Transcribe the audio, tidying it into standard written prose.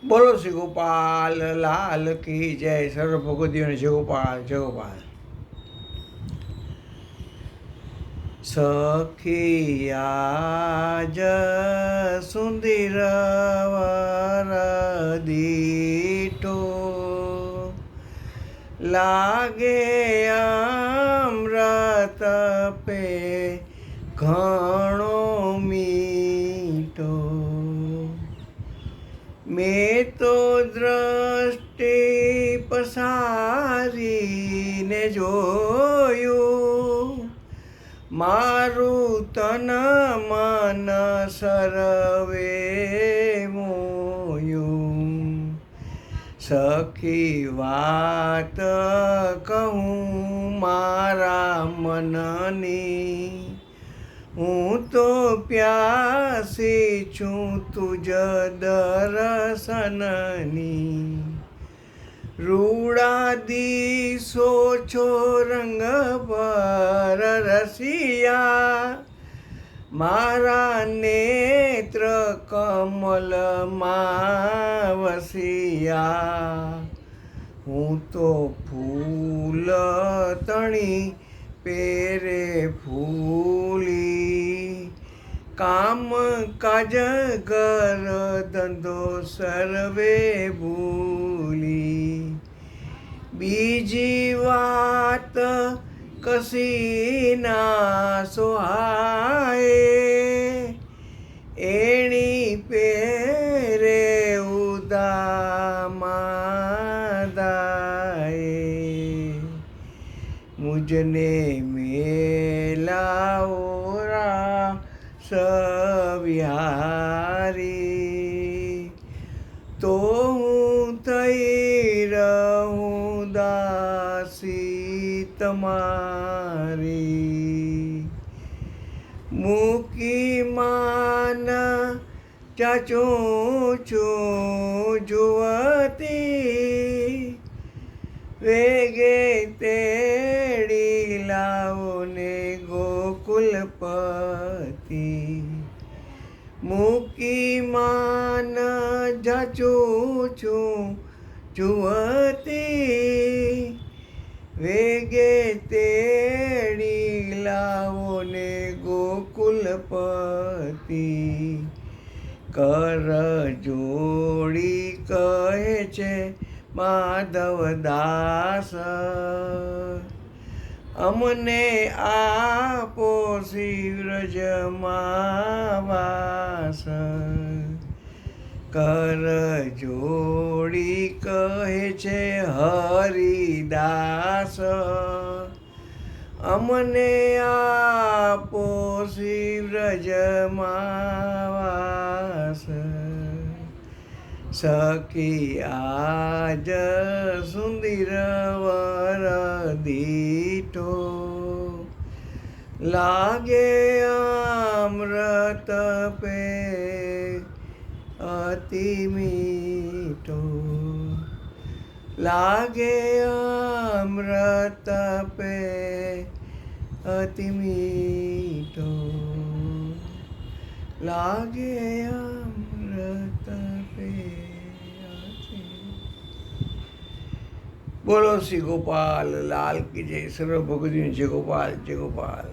બોલો શ્રી ગોપાલ લાલ કી જય. સર્વ ભગવદીઓને જય ગોપાલ જય ગોપાલ. સખી આજ સુંદર વર દીઠો લાગે અમૃત પે ઘણો મીઠો. મેં તો દ્રષ્ટિ પસારીને જોયું, મારું તન મન સર્વે મોયું. સખી વાત કહું મારા મનની, હું તો પ્યાસી છું તુજ દર્શનની. રૂડા દિસો છો રંગ પર રસિયા, મારા નેત્ર કમલમાં વસિયા. હું તો ફૂલ તણી પેરે ફૂલી, કામ કાજ ઘર ધંધો સર્વે ભૂલી. બીજી વાત કશી ના સોહાય, એણી પેરે ઉદામાં દાય. મુજને મેલાઓરા સવિહારી, તો હું થઈ રહું દાસી તમારી. મૂકી માન ચાચું છું જુવતી, વેગે તેડી લાવો ને ગોકુલપતિ. મૂકી માન જાચું છું જુવતી, વેગે તેડી લાવો ને ગોકુલપતિ. કર જોડી કહે છે માધવદાસ, અમને આપો શ્રી વ્રજમાં વાસ. કર જોડી કહે છે હરિદાસ, અમને આપો શ્રી વ્રજમાં વાસ. સખી આજ સુંદર વર દીઠો લાગે અમૃત પે અતિ મીઠો. લાગે અમૃત પે અતિ મીઠો. લાગે અમૃત પે. બોલો શ્રી ગોપાલ લાલ કી જય. સર્વ ભગવદીઓને જય ગોપાલ જય ગોપાલ.